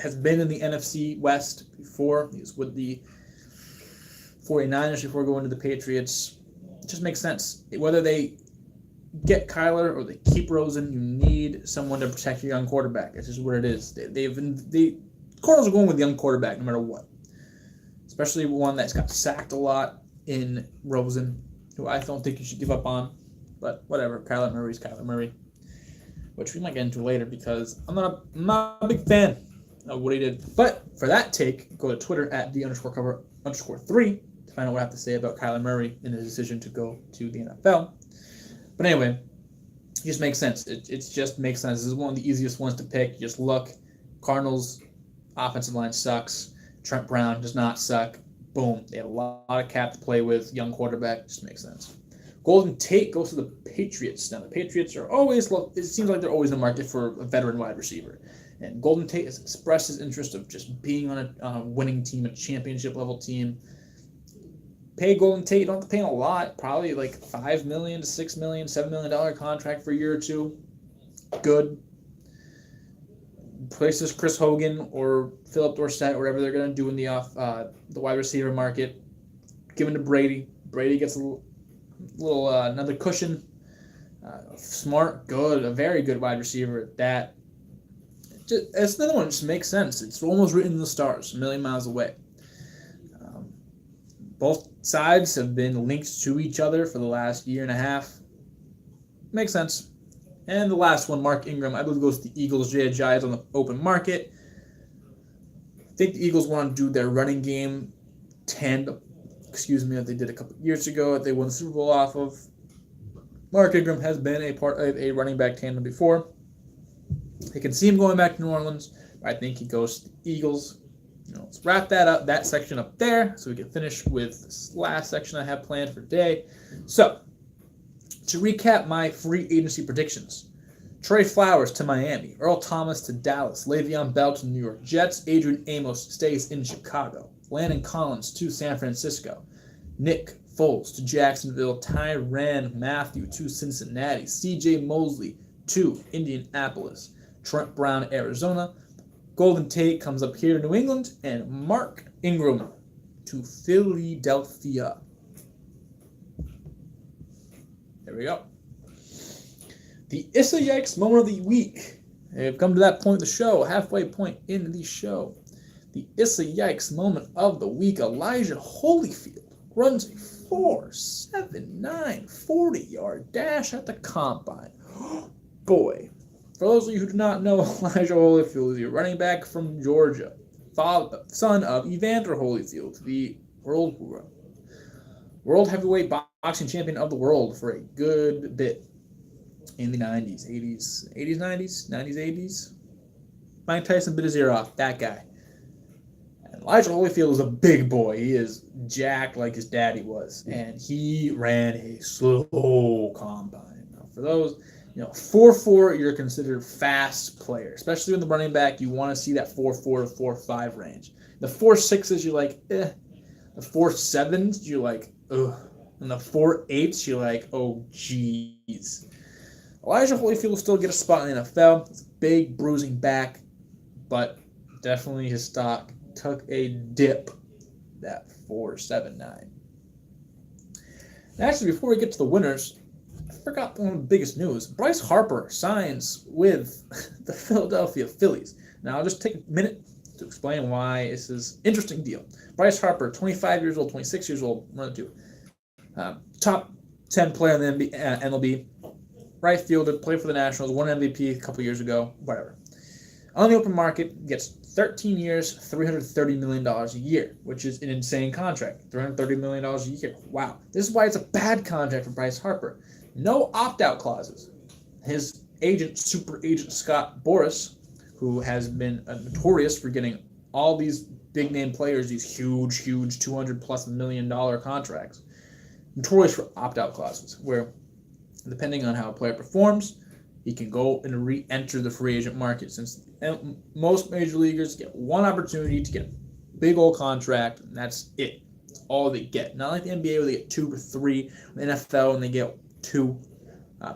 Has been in the NFC West before. He was with the 49ers before going to the Patriots. It just makes sense. Whether they get Kyler or they keep Rosen, you need someone to protect your young quarterback. It's just what it is. The Cardinals are going with the young quarterback no matter what. Especially one that's got sacked a lot in Rosen, who I don't think you should give up on. But whatever, Kyler Murray's Kyler Murray, which we might get into later because I'm not a big fan of what he did. But for that take, go to Twitter at @the_cover_3 to find out what I have to say about Kyler Murray and his decision to go to the NFL. But anyway, it just makes sense. It just makes sense. This is one of the easiest ones to pick. You just look, Cardinals' offensive line sucks. Trent Brown does not suck. Boom. They have a lot of cap to play with. Young quarterback. Just makes sense. Golden Tate goes to the Patriots. Now, the Patriots are always, it seems like they're always in the market for a veteran wide receiver. And Golden Tate has expressed his interest of just being on a winning team, a championship-level team. Pay Golden Tate. You don't have to pay him a lot. Probably like $5 million to $6 million, $7 million contract for a year or two. Good. Places Chris Hogan or Philip Dorsett, or whatever they're going to do in the wide receiver market. Give him to Brady. Brady gets a little another cushion. Smart, good, a very good wide receiver at that. It's another one that just makes sense. It's almost written in the stars, a million miles away. Both sides have been linked to each other for the last year and a half. Makes sense. And the last one, Mark Ingram, I believe goes to the Eagles. Jay Ajayi is on the open market. I think the Eagles want to do their running game tandem, that they did a couple years ago that they won the Super Bowl off of. Mark Ingram has been a part of a running back tandem before. I can see him going back to New Orleans, but I think he goes to the Eagles. Let's wrap that section up there so we can finish with this last section I have planned for today. So, to recap my free agency predictions. Trey Flowers to Miami, Earl Thomas to Dallas, Le'Veon Bell to New York Jets, Adrian Amos stays in Chicago, Landon Collins to San Francisco, Nick Foles to Jacksonville, Tyrann Mathieu to Cincinnati, C.J. Mosley to Indianapolis, Trent Brown, Arizona, Golden Tate comes up here to New England, and Mark Ingram to Philadelphia. There we go. The Issa Yikes moment of the week. We've come to that point of the show, halfway point in the show. The Issa Yikes moment of the week. Elijah Holyfield runs a 4.79 40-yard dash at the combine. Boy. For those of you who do not know, Elijah Holyfield is a running back from Georgia, son of Evander Holyfield, the world heavyweight boxing champion of the world for a good bit in the 90s, 90s, 80s. Mike Tyson bit his ear off, that guy. And Elijah Holyfield is a big boy. He is jacked like his daddy was, and he ran a slow combine. Now, for those... 4.4, you're considered fast player, especially in the running back. You want to see that 4.4 to 4.5 range. The 4.6s, you're like, eh. The 4.7s, you're like, ugh. And the 4.8s, you're like, oh, jeez. Elijah Holyfield will still get a spot in the NFL. It's a big, bruising back, but definitely his stock took a dip, that 4.79. Actually, before we get to the winners, I forgot one of the biggest news. Bryce Harper signs with the Philadelphia Phillies. Now, I'll just take a minute to explain why this is an interesting deal. Bryce Harper, 25 years old, 26 years old, one of the two. Top 10 player in the MLB. Right fielder, played for the Nationals, won MVP a couple years ago, whatever. On the open market, gets 13 years, $330 million a year, which is an insane contract. $330 million a year. Wow. This is why it's a bad contract for Bryce Harper. No opt-out clauses. His agent, super agent Scott Boras, who has been notorious for getting all these big-name players, these huge, $200+ million contracts, notorious for opt-out clauses, where depending on how a player performs, he can go and re-enter the free agent market, since most major leaguers get one opportunity to get a big old contract, and that's it. That's all they get. Not like the NBA where they get 2 or 3, the NFL and they get 2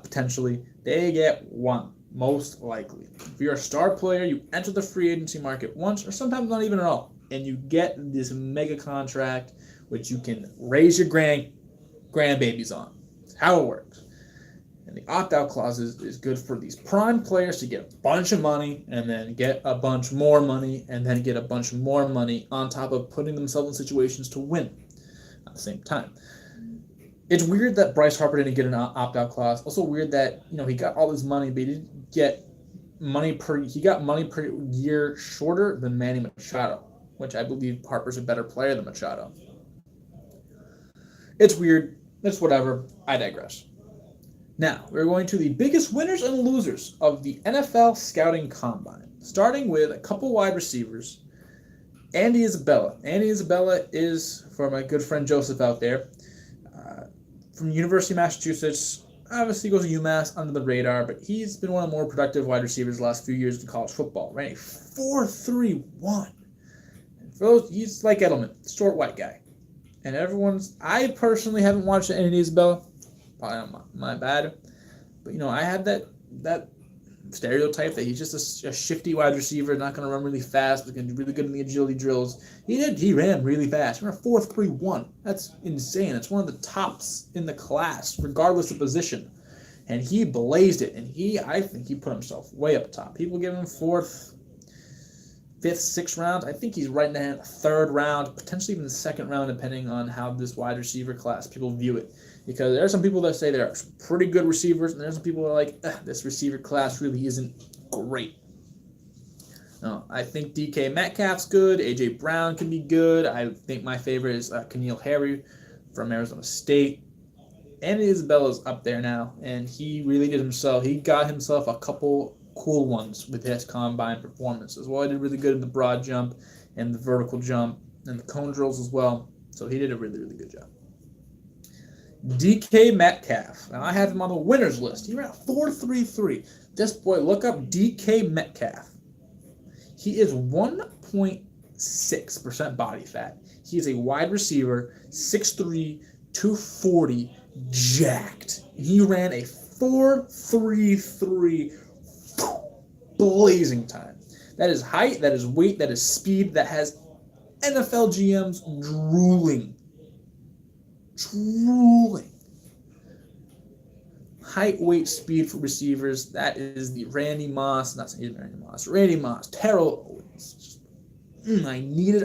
potentially. They get 1, most likely. If you're a star player, you enter the free agency market once, or sometimes not even at all, and you get this mega contract, which you can raise your grandbabies on. That's how it works. And the opt-out clause is good for these prime players to get a bunch of money and then get a bunch more money and then get a bunch more money on top of putting themselves in situations to win at the same time. It's weird that Bryce Harper didn't get an opt-out clause. Also weird that, he got all this money, but he didn't get money per year shorter than Manny Machado, which I believe Harper's a better player than Machado. It's weird. It's whatever. I digress. Now, we're going to the biggest winners and losers of the NFL Scouting Combine, starting with a couple wide receivers. Andy Isabella. Andy Isabella is, for my good friend Joseph out there, from University of Massachusetts. Obviously goes to UMass under the radar, but he's been one of the more productive wide receivers the last few years in college football. Ran a 4.31. For those, he's like Edelman, short white guy. And I personally haven't watched Andy Isabella. Probably not my bad. But, I had that stereotype that he's just a shifty wide receiver, not going to run really fast, but going to be really good in the agility drills. He ran really fast. He ran a 4.31. That's insane. It's one of the tops in the class, regardless of position. And he blazed it. And I think he put himself way up top. People give him 4th, 5th, 6th round. I think he's right in the 3rd round, potentially even the 2nd round, depending on how this wide receiver class people view it. Because there are some people that say they're pretty good receivers, and there's some people that are like, this receiver class really isn't great. No, I think DK Metcalf's good. A.J. Brown can be good. I think my favorite is Keneal Harry from Arizona State. Andy Isabella's up there now, and he really did himself. He got himself a couple cool ones with his combine performances. Well, he did really good in the broad jump and the vertical jump and the cone drills as well. So he did a really, really good job. DK Metcalf. Now I have him on the winners list. He ran 4.33. This boy, look up DK Metcalf. He is 1.6% body fat. He is a wide receiver, 6'3", 240, jacked. He ran a 4.33 blazing time. That is height, that is weight, that is speed, that has NFL GMs drooling. Height, weight, speed for receivers. That is the Randy Moss. Randy Moss. Terrell Owens. I need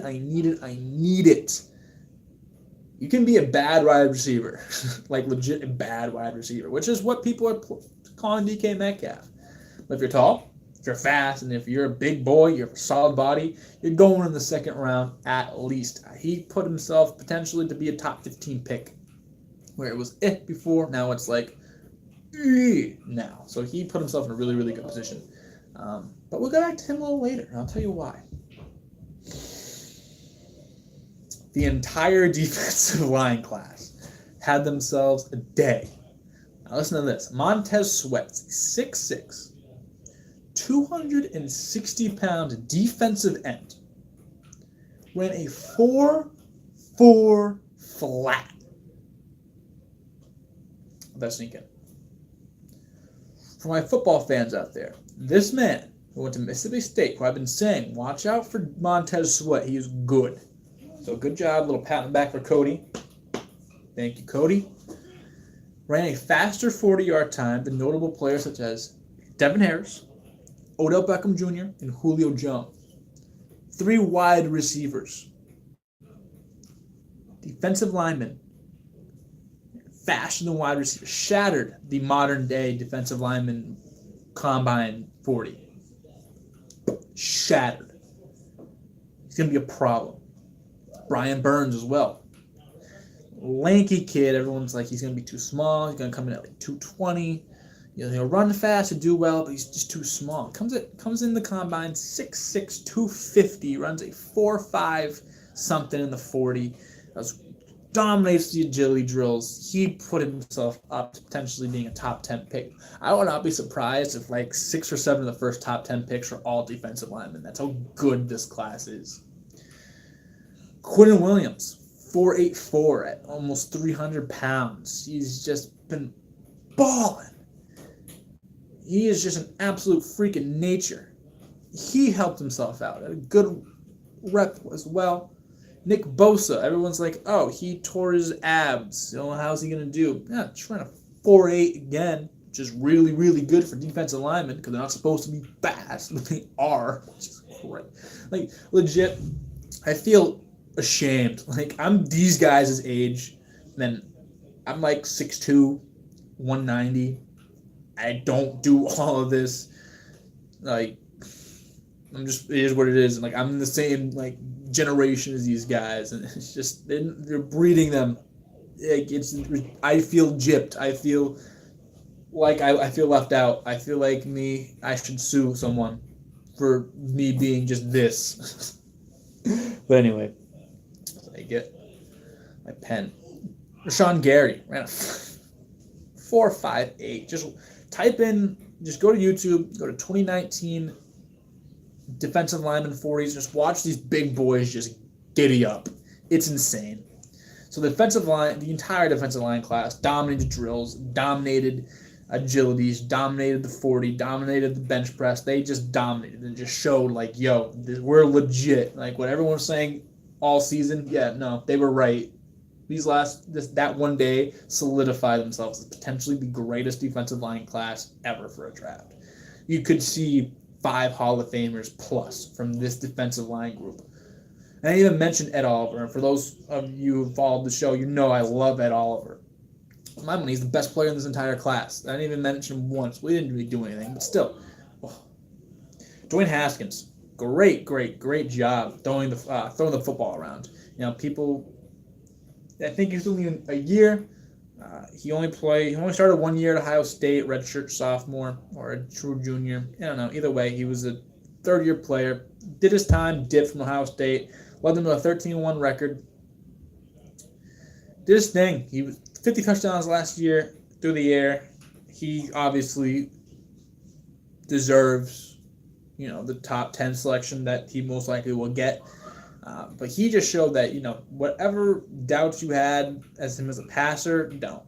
it. You can be a bad wide receiver. Like legit a bad wide receiver, which is what people are calling DK Metcalf. But if you're tall, if you're fast, and if you're a big boy, you have a solid body, you're going in the 2nd round at least. He put himself potentially to be a top 15 pick, where it was before, now it's like now. So he put himself in a really, really good position. But we'll go back to him a little later, and I'll tell you why. The entire defensive line class had themselves a day. Now listen to this. Montez Sweat, 6'6", 260-pound defensive end, ran a 4.4 flat. That's sneaking. For my football fans out there, this man who went to Mississippi State, who I've been saying, watch out for Montez Sweat. He is good. So good job. Little pat on the back for Cody. Thank you, Cody. Ran a faster 40-yard time than notable players such as Devin Harris, Odell Beckham Jr., and Julio Jones. 3 wide receivers. Defensive linemen. Faster than wide receiver. Shattered the modern-day defensive lineman combine 40. Shattered. He's going to be a problem. Brian Burns as well. Lanky kid. Everyone's like, he's going to be too small. He's going to come in at like 220. He'll run fast and do well, but he's just too small. Comes in the combine 6'6", 250. Runs a 4.5 something in the 40. That was dominates the agility drills. He put himself up to potentially being a top 10 pick. I would not be surprised if like 6 or 7 of the first top 10 picks are all defensive linemen. That's how good this class is. Quinton Williams, 4'8" at almost 300 pounds. He's just been balling. He is just an absolute freak of nature. He helped himself out at a good rep as well. Nick Bosa, everyone's like, oh, he tore his abs. You know, how's he going to do? Yeah, trying to 4'8" again, which is really, really good for defensive linemen because they're not supposed to be fast, but they are, which is great. Like, legit, I feel ashamed. Like, I'm these guys' age, and then I'm like 6'2", 190. I don't do all of this. Like, I'm just, it is what it is. And, like, I'm in the same, like, generation as these guys, and it's just they're breeding them. Like, I feel gypped. I feel like I feel left out. I feel like I should sue someone for me being just this. But anyway, I get my pen. Rashawn Gary ran a 4.58. Just type in. Just go to YouTube. Go to 2019. Defensive lineman 40s, just watch these big boys just giddy up. It's insane. So the entire defensive line class dominated drills, dominated agilities, dominated the 40, dominated the bench press. They just dominated and just showed like, yo, we're legit. Like what everyone was saying all season, yeah, no, they were right. That one day solidified themselves as potentially the greatest defensive line class ever for a draft. You could see 5 Hall of Famers plus from this defensive line group. And I even mentioned Ed Oliver. And for those of you who followed the show, you know I love Ed Oliver. My money, he's the best player in this entire class. I didn't even mention him once. We didn't really do anything, but still. Oh. Dwayne Haskins, great job throwing the football around. You know, people, I think he's only a year. He only started 1 year at Ohio State, redshirt sophomore, or a true junior. I don't know. Either way, he was a third-year player. Did his time, dipped from Ohio State, led them to a 13-1 record. Did his thing. He was 50 touchdowns last year through the air. He obviously deserves, the top 10 selection that he most likely will get. But he just showed that, whatever doubts you had as him as a passer, don't.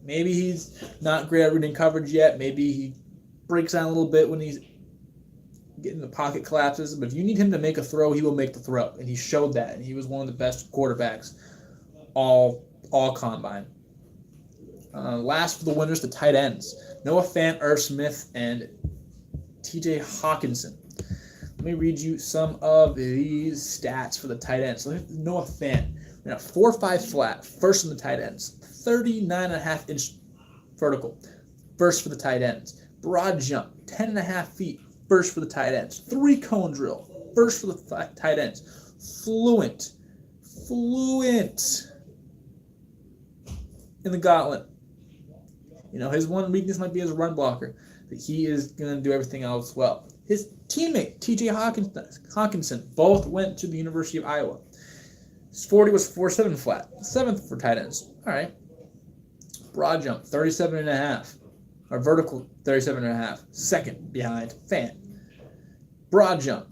Maybe he's not great at reading coverage yet. Maybe he breaks down a little bit when he's getting the pocket collapses. But if you need him to make a throw, he will make the throw. And he showed that. And he was one of the best quarterbacks all combine. Last for the winners, the tight ends. Noah Fant, Irv Smith, and TJ Hawkinson. Let me read you some of these stats for the tight ends. So Noah Fant, 4.5 flat, first in the tight ends. 39.5-inch vertical, first for the tight ends. Broad jump, 10.5 feet, first for the tight ends. 3-cone drill, first for the tight ends. Fluent in the gauntlet. His one weakness might be his run blocker, but he is going to do everything else well. His teammate, T.J. Hawkinson, both went to the University of Iowa. His 40 was 4.7 flat, 7th for tight ends. All right. Broad jump, 37.5. Or vertical, 37.5. Second behind Fant. Broad jump,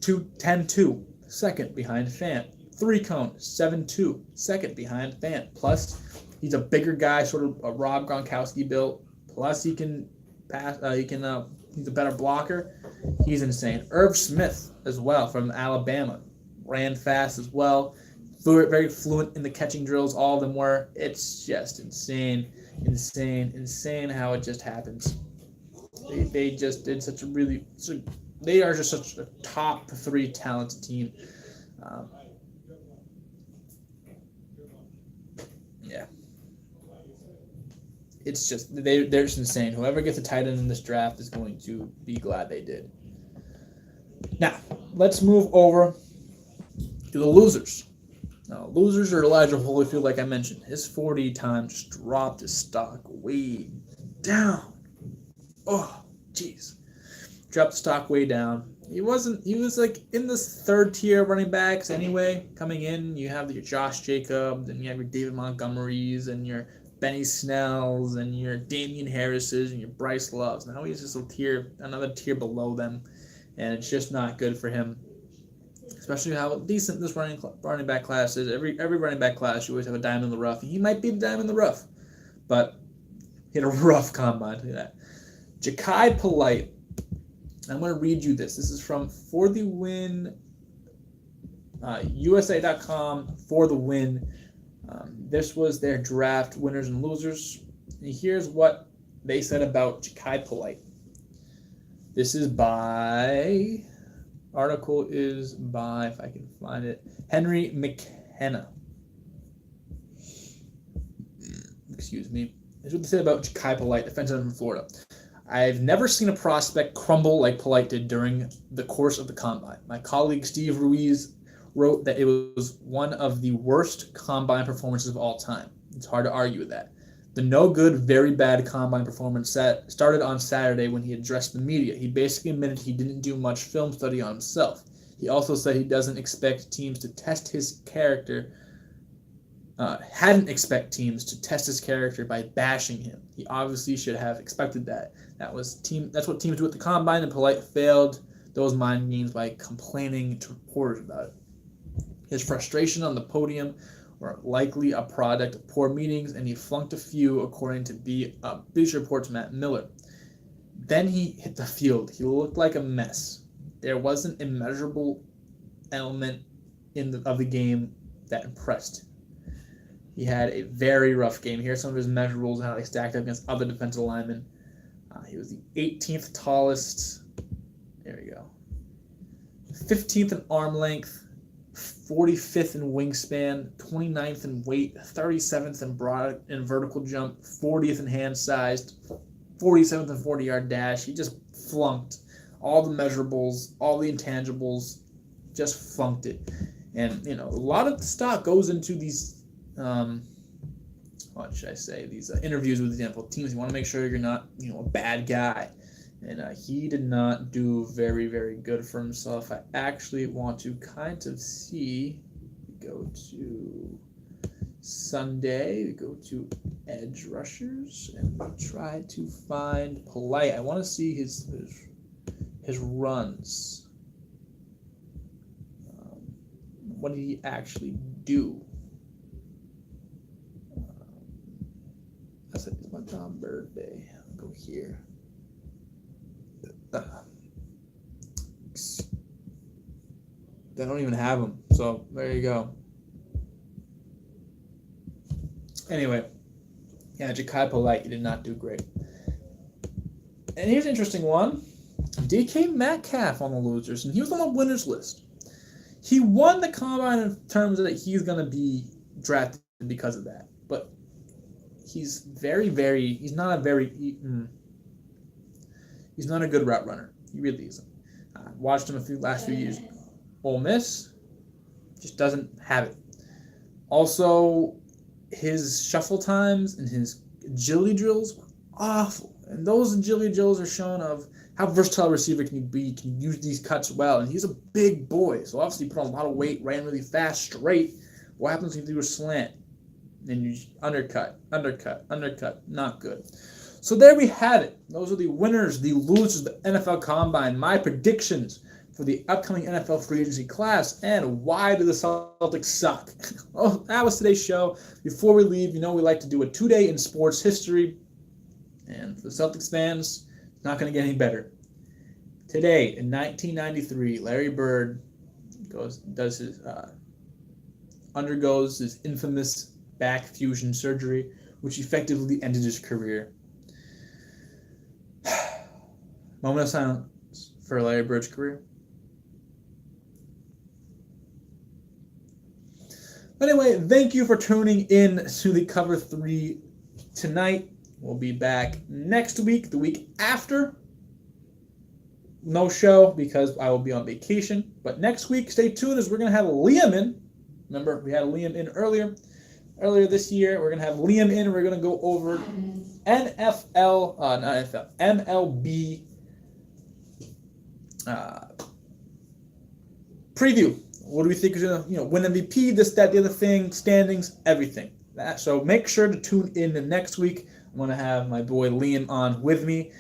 10.2. Second behind Fant. 3-cone, 7.2. Second behind Fant. Plus, he's a bigger guy, sort of a Rob Gronkowski built. Plus, he can pass. He's a better blocker. He's insane. Irv Smith as well from Alabama. Ran fast as well. Very fluent in the catching drills. All of them were. It's just insane how it just happens. They just did they are just such a top 3 talented team. Yeah. It's just, they're just insane. Whoever gets a tight end in this draft is going to be glad they did. Now, let's move over to the losers. Now, losers are Elijah Holyfield, like I mentioned. His 40 time just dropped his stock way down. Oh, jeez. Dropped the stock way down. He was like in this third tier running backs anyway. Coming in, you have your Josh Jacobs, and you have your David Montgomerys, and your Benny Snells, and your Damian Harrises, and your Bryce Loves. Now he's just another tier below them, and it's just not good for him. Especially how decent this running back class is. Every running back class, you always have a diamond in the rough. And he might be the diamond in the rough, but he had a rough combine. Look at that. Ja'Kai Polite. I'm going to read you this. This is from For the Win, USA.com, For the Win. This was their draft winners and losers. And here's what they said about Ja'Kai Polite. This is article is by, if I can find it, Henry McKenna. Excuse me. This is what they said about Ja'Kai Polite, defensive end from Florida. I've never seen a prospect crumble like Polite did during the course of the combine. My colleague Steve Ruiz wrote that it was one of the worst combine performances of all time. It's hard to argue with that. The no good, very bad combine performance started on Saturday when he addressed the media. He basically admitted he didn't do much film study on himself. He also said he doesn't expect teams to test his character hadn't expect teams to test his character by bashing him. He obviously should have expected that. That's what teams do at the combine, and Polite failed those mind games by complaining to reporters about it. His frustration on the podium were likely a product of poor meetings, and he flunked a few, according to Bleacher Report's Matt Miller. Then he hit the field. He looked like a mess. There wasn't a measurable element of the game that impressed. He had a very rough game. Here's some of his measurables and how they stacked up against other defensive linemen. He was the 18th tallest. There we go. 15th in arm length, 45th in wingspan, 29th in weight, 37th in broad and vertical jump, 40th in hand size, 47th in 40-yard dash. He just flunked all the measurables, all the intangibles, just flunked it. And, a lot of the stock goes into these these interviews with the NFL teams. You want to make sure you're not, a bad guy. And he did not do very, very good for himself. I actually want to kind of see. We go to Sunday. We go to edge rushers, and we try to find Polite. I want to see his runs. What did he actually do? I said it's my Tom birthday. I'll go here. They don't even have him, so there you go. Anyway, Ja'Kai Polite, he did not do great. And here's an interesting one. DK Metcalf on the losers, and he was on the winners list. He won the combine in terms of that he's going to be drafted because of that. But he's he's not a good route runner. He really isn't. Watched him last few years. Ole Miss just doesn't have it. Also, his shuffle times and his agility drills were awful. And those agility drills are shown of how versatile a receiver can you be, can use these cuts well. And he's a big boy, so obviously he put on a lot of weight, ran really fast, straight. What happens if you do a slant? And you undercut, not good. So there we have it. Those are the winners, the losers of the NFL Combine, my predictions for the upcoming NFL free agency class, and why do the Celtics suck? Well, that was today's show. Before we leave, we like to do a 2-day in sports history. And for the Celtics fans, it's not going to get any better. Today, in 1993, Larry Bird undergoes his infamous back fusion surgery, which effectively ended his career. Moment of silence for Larry Bird's career. Anyway, thank you for tuning in to the Cover 3 tonight. We'll be back next week, the week after. No show because I will be on vacation. But next week, stay tuned as we're going to have Liam in. Remember, we had Liam in earlier this year. We're going to have Liam in. We're going to go over MLB preview. What do we think is going to win MVP, this, that, the other thing, standings, everything. So make sure to tune in the next week. I'm going to have my boy Liam on with me.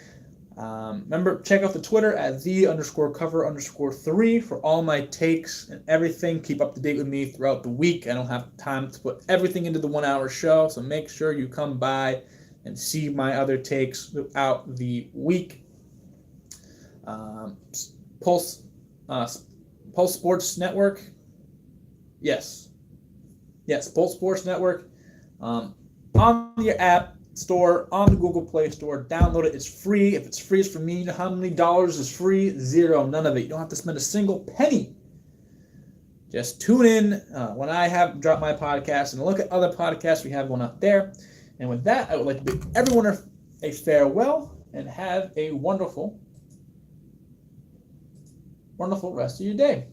Remember, check out the Twitter at the_cover_3 for all my takes and everything. Keep up to date with me throughout the week. I don't have time to put everything into the 1 hour show, so make sure you come by and see my other takes throughout the week. Pulse Sports Network. Yes, Pulse Sports Network. On your app store, on the Google Play Store, download it. It's free. If it's free, it's for me. You know how many dollars is free? Zero. None of it. You don't have to spend a single penny. Just tune in when I have dropped my podcast and look at other podcasts we have going out there. And with that, I would like to bid everyone a farewell and have a wonderful rest of your day.